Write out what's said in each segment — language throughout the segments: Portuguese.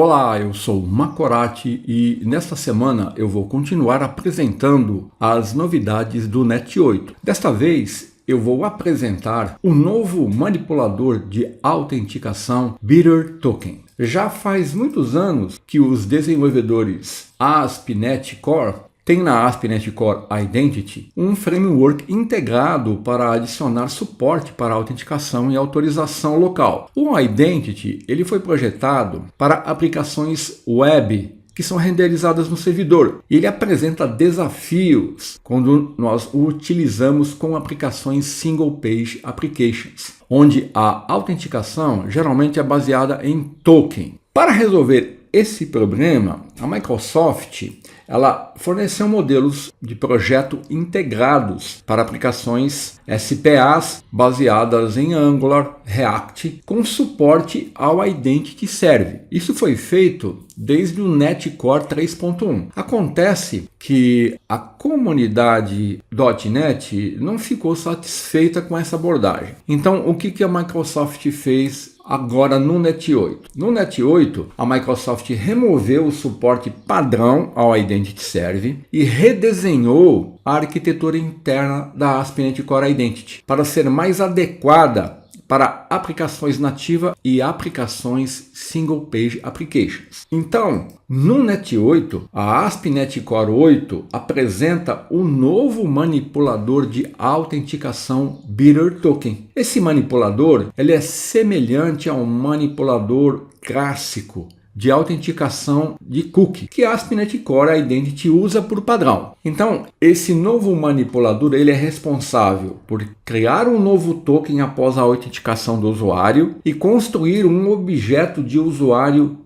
Olá, eu sou Macorati e nesta semana eu vou continuar apresentando as novidades do Net8. Desta vez eu vou apresentar o novo manipulador de autenticação BitterToken. Já faz muitos anos que os desenvolvedores ASP.NET Core tem na ASP.NET Core Identity um framework integrado para adicionar suporte para autenticação e autorização local. O Identity ele foi projetado para aplicações web que são renderizadas no servidor. Ele apresenta desafios quando nós o utilizamos com aplicações Single Page Applications, onde a autenticação geralmente é baseada em token. Para resolver esse problema, a Microsoft ela forneceu modelos de projeto integrados para aplicações SPAs baseadas em Angular, React, com suporte ao Identity Server. Isso foi feito desde o .NET Core 3.1. Acontece que a comunidade .NET não ficou satisfeita com essa abordagem. Então, o que a Microsoft fez agora no Net8? No Net8, a Microsoft removeu o suporte padrão ao Identity Server e redesenhou a arquitetura interna da ASP.NET Core Identity para ser mais adequada para aplicações nativas e aplicações Single Page Applications. Então, no Net8, a ASP.NET Core 8 apresenta um novo manipulador de autenticação BitterToken. Esse manipulador ele é semelhante a um manipulador clássico de autenticação de cookie, que a ASP.NET Core Identity usa por padrão. Então, esse novo manipulador ele é responsável por criar um novo token após a autenticação do usuário e construir um objeto de usuário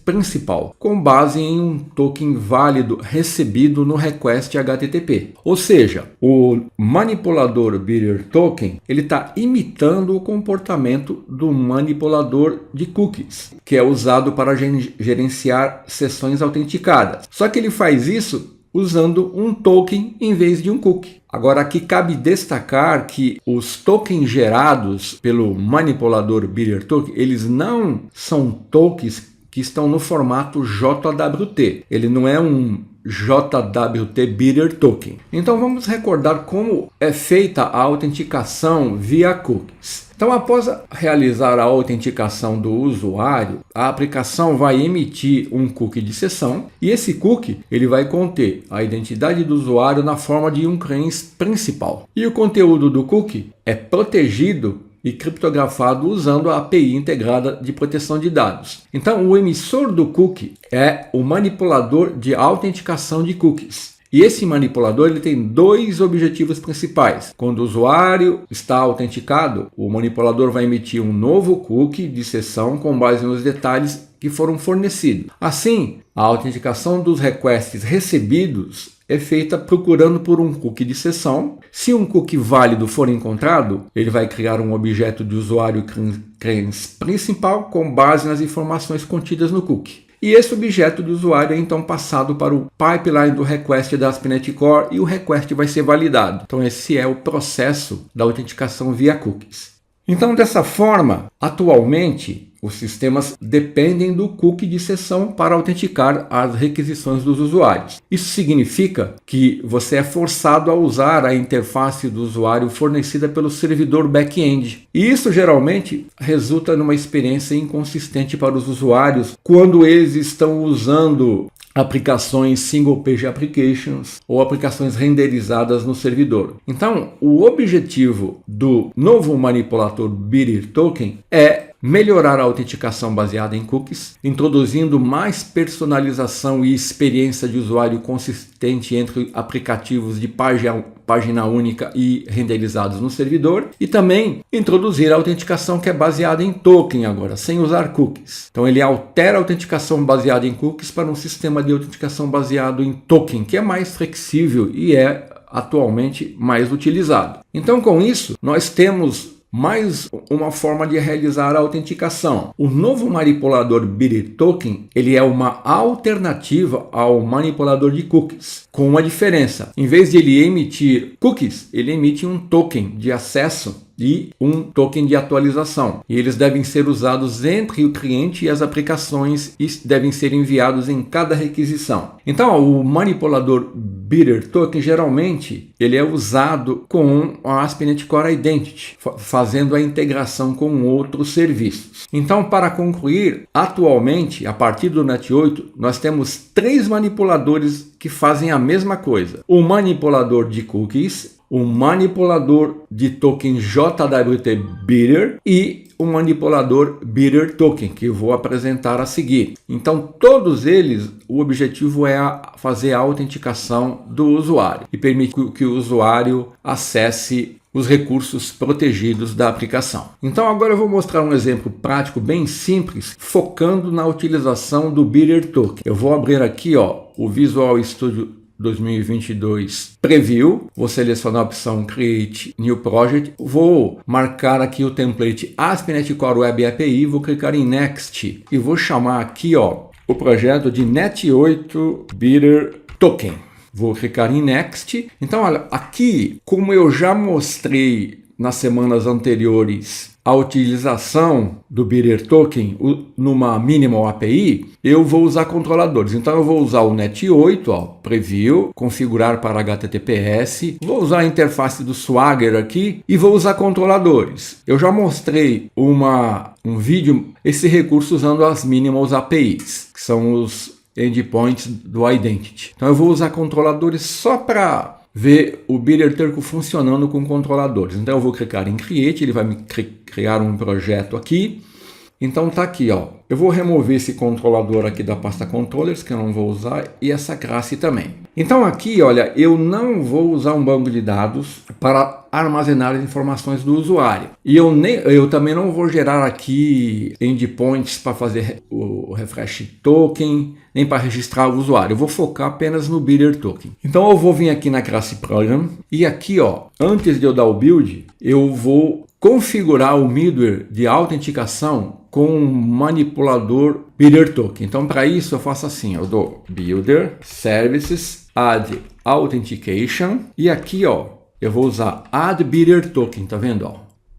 principal, com base em um token válido recebido no request HTTP. Ou seja, o manipulador BitterToken ele está imitando o comportamento do manipulador de cookies, que é usado para gerenciar sessões autenticadas. Só que ele faz isso usando um token em vez de um cookie. Agora aqui cabe destacar que os tokens gerados pelo manipulador BitterToken, eles não são tokens que estão no formato JWT. Ele não é um JWT BitterToken. Então vamos recordar como é feita a autenticação via cookies. Então, após realizar a autenticação do usuário, a aplicação vai emitir um cookie de sessão e esse cookie ele vai conter a identidade do usuário na forma de um cleans principal. E o conteúdo do cookie é protegido e criptografado usando a API integrada de proteção de dados. Então, o emissor do cookie é o manipulador de autenticação de cookies. E esse manipulador ele tem dois objetivos principais. Quando o usuário está autenticado, o manipulador vai emitir um novo cookie de sessão com base nos detalhes que foram fornecidos. Assim, a autenticação dos requests recebidos é feita procurando por um cookie de sessão. Se um cookie válido for encontrado, ele vai criar um objeto de usuário principal com base nas informações contidas no cookie. E esse objeto de usuário é então passado para o pipeline do request da ASP.NET Core e o request vai ser validado. Então esse é o processo da autenticação via cookies. Então dessa forma, atualmente, os sistemas dependem do cookie de sessão para autenticar as requisições dos usuários. Isso significa que você é forçado a usar a interface do usuário fornecida pelo servidor back-end. E isso geralmente resulta numa experiência inconsistente para os usuários quando eles estão usando aplicações Single Page Applications ou aplicações renderizadas no servidor. Então, o objetivo do novo manipulador BitterToken é melhorar a autenticação baseada em cookies, introduzindo mais personalização e experiência de usuário consistente entre aplicativos de página única e renderizados no servidor, e também introduzir a autenticação que é baseada em token agora, sem usar cookies. Então ele altera a autenticação baseada em cookies para um sistema de autenticação baseado em token, que é mais flexível e é atualmente mais utilizado. Então com isso, nós temos mais uma forma de realizar a autenticação. O novo manipulador BitterToken ele é uma alternativa ao manipulador de cookies, com uma diferença. Em vez de ele emitir cookies, ele emite um token de acesso e um token de atualização. E eles devem ser usados entre o cliente e as aplicações e devem ser enviados em cada requisição. Então, o manipulador Bitter Token geralmente ele é usado com a ASP.NET Core Identity, fazendo a integração com outros serviços. Então, para concluir, atualmente, a partir do Net 8, nós temos 3 manipuladores que fazem a mesma coisa. O manipulador de cookies, o manipulador de token JWT Bitter e o manipulador Bitter Token, que eu vou apresentar a seguir. Então, todos eles, o objetivo é fazer a autenticação do usuário e permitir que o usuário acesse os recursos protegidos da aplicação. Então, agora eu vou mostrar um exemplo prático bem simples, focando na utilização do Bitter Token. Eu vou abrir aqui, o Visual Studio 2022 Preview, vou selecionar a opção Create New Project, vou marcar aqui o template ASP.NET Core Web API, vou clicar em Next e vou chamar aqui o projeto de Net 8 Bitter Token. Vou clicar em Next. Então, olha, aqui, como eu já mostrei nas semanas anteriores a utilização do Bitter Token numa Minimal API, eu vou usar controladores. Então, eu vou usar o Net 8, Preview, configurar para HTTPS, vou usar a interface do Swagger aqui e vou usar controladores. Eu já mostrei um vídeo, esse recurso usando as Minimal APIs, que são os endpoints do Identity. Então, eu vou usar controladores só para ver o Bitter Token funcionando com controladores. Então eu vou clicar em Create, ele vai me criar um projeto aqui. Então tá aqui, eu vou remover esse controlador aqui da pasta Controllers, que eu não vou usar, e essa classe também. Então aqui, olha, eu não vou usar um banco de dados para armazenar as informações do usuário. E eu também não vou gerar aqui endpoints para fazer o refresh token, nem para registrar o usuário. Eu vou focar apenas no Bitter Token. Então eu vou vir aqui na classe Program e aqui, antes de eu dar o build, eu vou configurar o middleware de autenticação com um manipulador Bitter Token. Então, para isso, eu faço assim, eu dou Builder, Services, Add Authentication, e aqui, eu vou usar Add Bitter Token, tá vendo?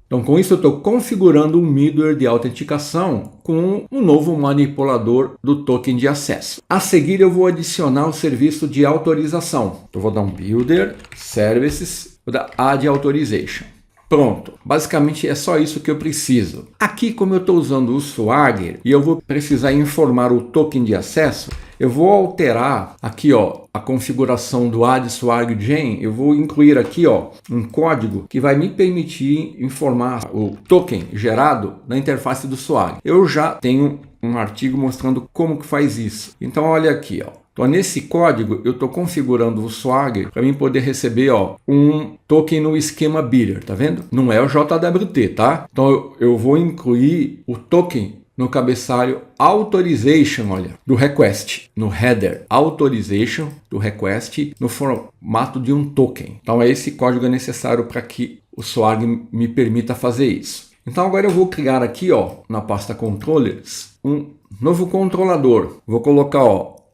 Então, com isso, eu estou configurando um middleware de autenticação com um novo manipulador do token de acesso. A seguir, eu vou adicionar o serviço de autorização. Eu vou dar um Builder, Services, vou dar Add Authorization. Pronto, basicamente é só isso que eu preciso. Aqui, como eu estou usando o Swagger e eu vou precisar informar o token de acesso, eu vou alterar aqui a configuração do Add Swagger Gen. Eu vou incluir aqui um código que vai me permitir informar o token gerado na interface do Swagger. Eu já tenho um artigo mostrando como que faz isso. Então olha aqui, Então, nesse código, eu estou configurando o Swagger para mim poder receber um token no esquema Bitter, tá vendo? Não é o JWT, tá? Então, eu vou incluir o token no cabeçalho Authorization, do request, no header Authorization do request, no formato de um token. Então, esse código é necessário para que o Swagger me permita fazer isso. Então, agora eu vou criar aqui, na pasta Controllers, um novo controlador. Vou colocar,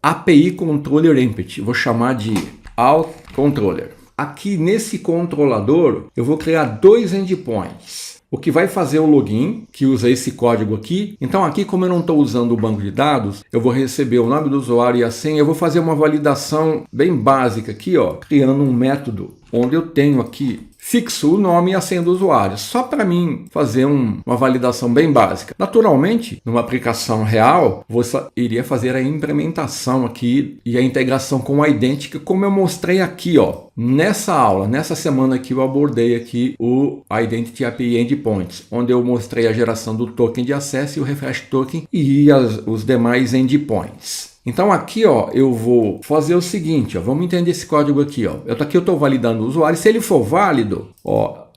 API Controller Empty, vou chamar de Auth Controller. Aqui nesse controlador eu vou criar 2 endpoints. O que vai fazer o login, que usa esse código aqui. Então aqui, como eu não estou usando o banco de dados, eu vou receber o nome do usuário e a senha. Eu vou fazer uma validação bem básica aqui, criando um método onde eu tenho aqui fixo o nome e a senha do usuário, só para mim fazer uma validação bem básica. Naturalmente, numa aplicação real, você iria fazer a implementação aqui e a integração com o Identity, como eu mostrei aqui, nessa aula, nessa semana que eu abordei aqui o Identity API Endpoints, onde eu mostrei a geração do token de acesso e o refresh token e os demais endpoints. Então aqui, eu vou fazer o seguinte, vamos entender esse código aqui, Aqui eu estou validando o usuário. Se ele for válido,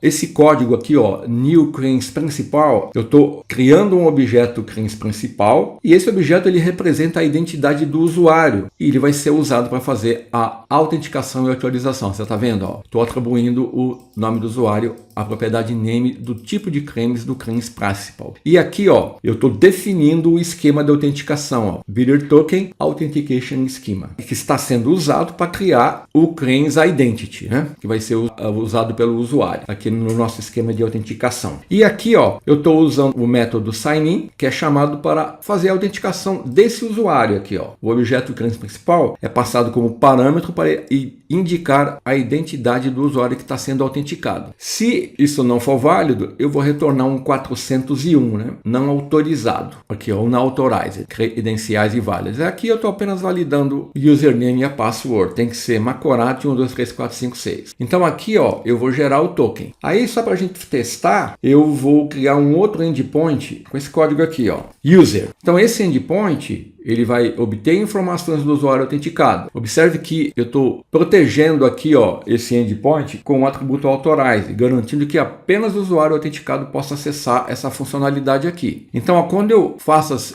esse código aqui, new CREANS principal, eu estou criando um objeto CREANS principal e esse objeto ele representa a identidade do usuário e ele vai ser usado para fazer a autenticação e atualização. Você está vendo? Estou atribuindo o nome do usuário a propriedade name do tipo de cremes do Creams Principal. E aqui, ó, eu estou definindo o esquema de autenticação, ó, Bidder Token Authentication Schema, que está sendo usado para criar o Creams Identity, né? Que vai ser usado pelo usuário aqui no nosso esquema de autenticação. E aqui, ó, eu estou usando o método sign-in, que é chamado para fazer a autenticação desse usuário aqui, ó. O objeto Creams Principal é passado como parâmetro para indicar a identidade do usuário que está sendo autenticado. Se isso não for válido, eu vou retornar um 401, né? Não autorizado. Aqui, ó, unauthorized, credenciais inválidas. Aqui eu estou apenas validando o username e a password. Tem que ser Macorati 123456. Então aqui, ó, eu vou gerar o token. Aí só para a gente testar, eu vou criar um outro endpoint com esse código aqui, ó, user. Então esse endpoint ele vai obter informações do usuário autenticado. Observe que eu estou protegendo aqui, ó, esse endpoint com o atributo authorize, garantindo que apenas o usuário autenticado possa acessar essa funcionalidade aqui. Então, ó, quando eu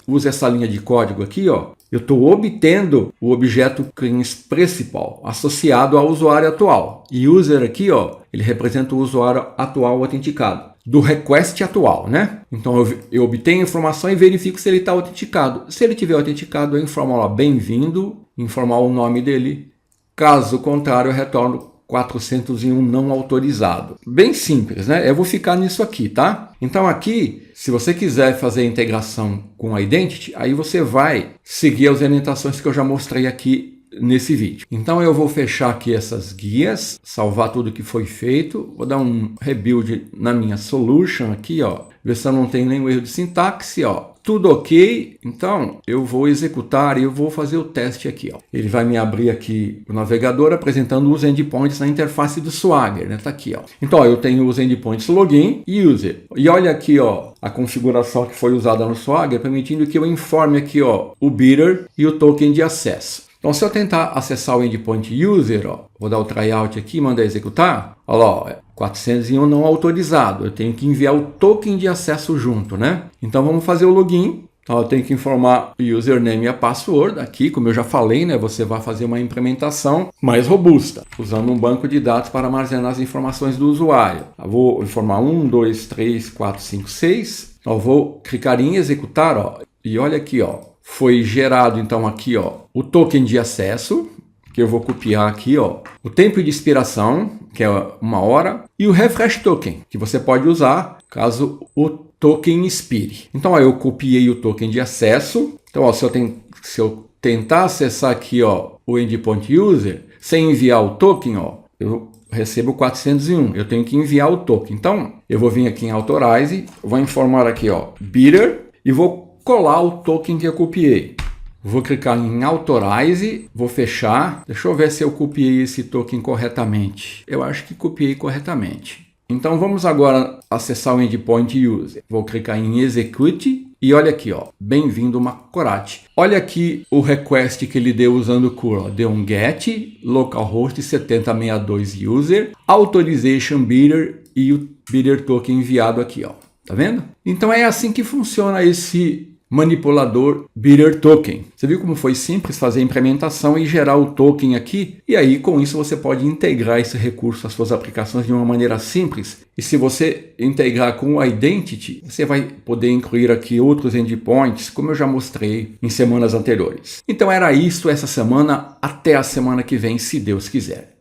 uso essa linha de código aqui, ó, eu estou obtendo o objeto Creams Principal associado ao usuário atual. E user aqui, ó, ele representa o usuário atual autenticado. Do request atual, né? Então eu obtenho a informação e verifico se ele está autenticado. Se ele tiver autenticado, eu informo lá bem-vindo, informar o nome dele. Caso contrário, eu retorno 401 não autorizado. Bem simples, né? Eu vou ficar nisso aqui, tá? Então aqui, se você quiser fazer a integração com a Identity, aí você vai seguir as orientações que eu já mostrei aqui nesse vídeo. Então eu vou fechar aqui essas guias, salvar tudo que foi feito, vou dar um rebuild na minha solution aqui, ó, ver se eu não tenho nenhum erro de sintaxe, ó, tudo ok. Então eu vou executar e eu vou fazer o teste aqui, ó. Ele vai me abrir aqui o navegador apresentando os endpoints na interface do Swagger, né? Tá aqui, ó. Então ó, eu tenho os endpoints login e user. E olha aqui, ó, a configuração que foi usada no Swagger, permitindo que eu informe aqui, ó, o bidder e o token de acesso. Então, se eu tentar acessar o endpoint user, ó, vou dar o tryout aqui e mandar executar, olha lá, ó, 401 não autorizado, eu tenho que enviar o token de acesso junto, né? Então, vamos fazer o login. Então, eu tenho que informar o username e a password. Aqui, como eu já falei, né, você vai fazer uma implementação mais robusta, usando um banco de dados para armazenar as informações do usuário. Eu vou informar 1, 2, 3, 4, 5, 6. Eu vou clicar em executar, ó, e olha aqui, ó. Foi gerado, então, aqui, ó, o token de acesso, que eu vou copiar aqui, ó, o tempo de expiração, que é 1 hora, e o refresh token, que você pode usar caso o token expire. Então, ó, eu copiei o token de acesso. Então, ó, se eu tentar acessar aqui, ó, o endpoint user, sem enviar o token, ó, eu recebo 401. Eu tenho que enviar o token. Então, eu vou vir aqui em Authorize, vou informar aqui, ó, bidder, e vou colar o token que eu copiei. Vou clicar em Authorize, vou fechar. Deixa eu ver se eu copiei esse token corretamente. Eu acho que copiei corretamente. Então vamos agora acessar o endpoint user. Vou clicar em Execute e olha aqui, ó, bem-vindo Macorati. Olha aqui o request que ele deu usando o curl. Deu um get, localhost 7062 user, authorization bidder e o bidder token enviado aqui, ó. Tá vendo? Então é assim que funciona esse manipulador Bidder Token. Você viu como foi simples fazer a implementação e gerar o token aqui? E aí, com isso, você pode integrar esse recurso às suas aplicações de uma maneira simples. E se você integrar com o Identity, você vai poder incluir aqui outros endpoints, como eu já mostrei em semanas anteriores. Então era isso essa semana. Até a semana que vem, se Deus quiser.